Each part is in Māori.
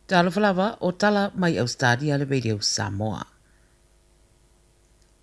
Tala Fou o tala mai Ausetalia le radio Samoa.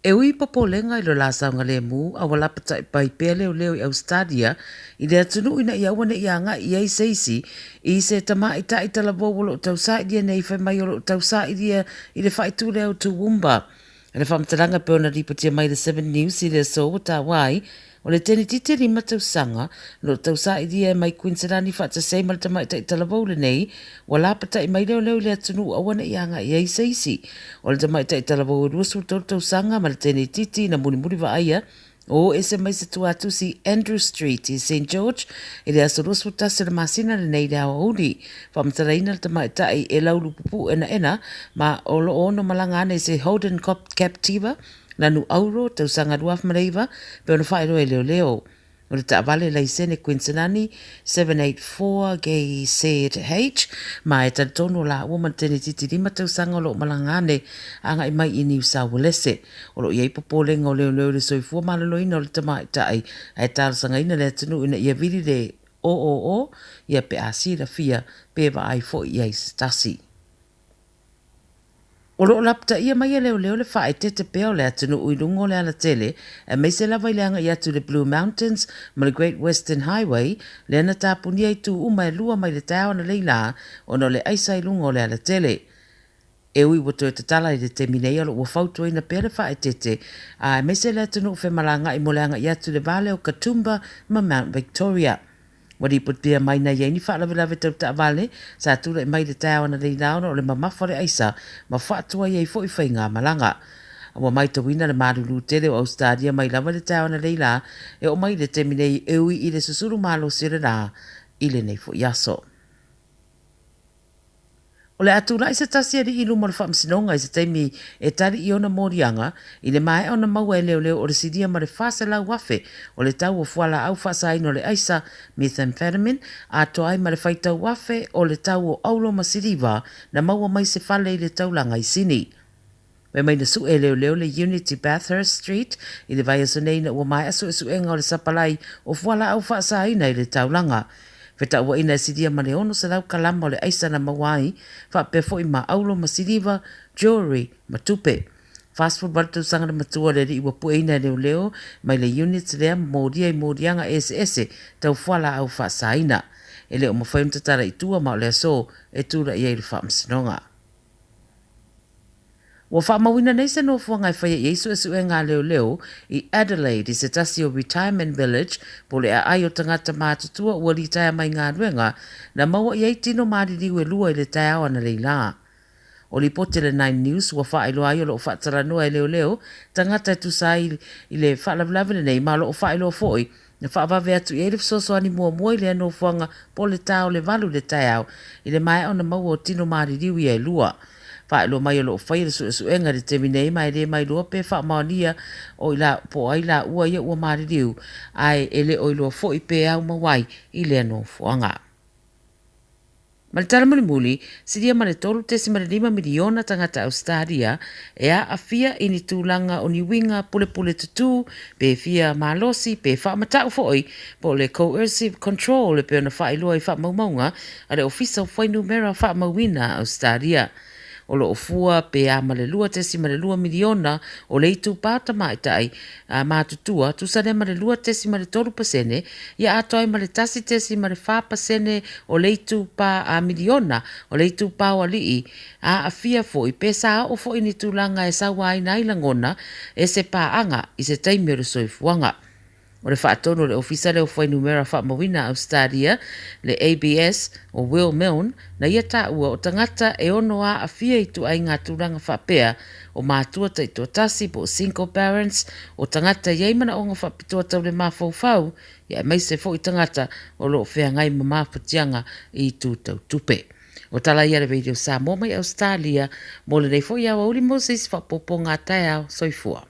E ui papolenga I lo la saunga le mu a wala pata pai pele o leo I Ausetalia I le atunu ina I awane I anga I ei seisi I se tama I ta I tala wawolo o tausa I dia nei whai mai o tausa I dia I le whai tu leo tu wumba. E le whamtaranga pe ona ripatia mai le 7 News I le so o ta wai o le teni tite lima tausanga no tausa I dia mai Queensland whata sei mal tama I ta I tala wawolo nei wala pata I mai leo leo le atunu awane I anga I ei seisi. O le tama I ta I tala wawolo su tausanga ma le teni titi na muni muni wa aia o ese mai se tuatu si Andrew Street I St. George I le aso rosu tase le masina le nei dao auli. Whamtaraina le tama I ta I e laulu pupu ena ma o lo ono malanga ane se Holden Captiva na nu auro tausanga duaf mareiva pe ona whaero e leo leo. O le taavale lai sene Quincenani 784 gay ZH ma e talitono la woman tene titi lima tausanga o lo malangane anga I mai I New South Wales. O lo iei popolenga o leo leo le soifua malaloina o le tama I tai e talasanga ina le atunu ina ia viri le o ia pe asira fia pe va ai fo iei stasi. O lo lapta ia mai leo leo le whae te peo le atunu uilungo le ala tele e me se lava ileanga I atu le Blue Mountains ma le Great Western Highway le ana tāpunia I tu uma e lua mai le tau na leila o no le aisa ilungo le ala tele. E ui wato e tatala I le te minei alo ua fautua ina pere whae tete a me se le atunu whemalanga I moleanga I atu le vale o Katoomba ma Mount Victoria. Wadi putia mai na yeni wha lawe lawe tau ta vale, sa tula I mai le tau ana rei naona o le mamawhare aisa, ma whaatua iei fo I whai ngā malanga. Awa mai tawina le marulu tere o Ausetalia mai lawa le tau ana rei la, e o mai le teminei e ui I le susuru malo sire la, I le nei fo yaso. O le atu lai se tasi ari I lumo le whamsinonga I se teimi e tari I ona morianga, I le mai ona maua e leo leo o le sidia ma le whasa lau wafe o le tau o fuala au whasa ino le aisa methamphetamine, a to ai ma le whaitau wafe o le tau o aulo masiriva na maua mai se whale I le taulanga I sini. Me mai na su e leo leo le Unity Bathurst Street, I le vai aso nei na ua mai aso e su enga o le sapalai o fuala au whasa ina I le taulanga. Wheta ua ina sidia ma le ono sa lau kalama o le aisa na mawai, wha pefo I ma aulo ma siriva, jewelry, ma tupe. Fast food baratu sanga na matua le ri ua pua ina leo leo, mai le units lea modia I modianga ese tau whala au wha saina. E leo mawhaim tatara I tua ma o lea so, e tura I eiri wha msinonga. Wa wha mawina nei se no fuanga I whaia Yesu e su e ngā leo leo I Adelaide I se tasi o Retirement Village po le a ai o tangata mātutua ua li taia mai ngā ruenga na maua I ei tino maririu e lua I le taia awana rei la. O li pote le 9 News ua wha ilo ai o lo whaatara noa e leo leo tangata e tu sa I le wha lavlavene nei ma lo wha ilo foi na wha vave atu I elif soso ani mua mua I le no fuanga po le tau le valu le taia au I le mai au na maua o tino maririu I e lua. Wha ilo mai o lo whai le su enga re te minei mai re mai lua pe wha maonia o ila po ai la ua ia ua maririu ai ele o ilo fo I pe au mawai I le no fuanga. Ma le tala muli muli, siria ma le tolu tesi ma le 5 miliona tangata Ausetalia e a fia I ni tūlanga o ni winga pule pule tutu pe fia malosi pe wha matau foi po le coercive control le pe ona wha ilua I wha maumaunga a le ofisa o whainu mera wha mawina Ausetalia. O lo ofua pe a malelua tesi malelua miliona o le itu pata maitai a matutua tu sare malelua tesi maletolu pasene ia atoi maletasi tesi malefa pasene o le itu pa a miliona o le itu pa o alii a afia foi pesa o foi ni tulanga e sawa ina ilangona e se pa anga I se taimi o le soifuanga. O le whaatono le ofisa le o whai numera wha mawina Ausetalia, le ABS o Will Milne, na ia tā ua o tangata e ono a fia I tu ai ngā tūranga whapea o mātua tai tuatasi po single parents o tangata iei mana o ngā whapitua tau le mawhauwhau, ia mai se fo I tangata o lo whea ngai mamawhatianga I tu tau tupe. O tala ia le video Samoa mai Ausetalia, mo le nei fo ia wa uli Moses whapopo ngā tai au soifua.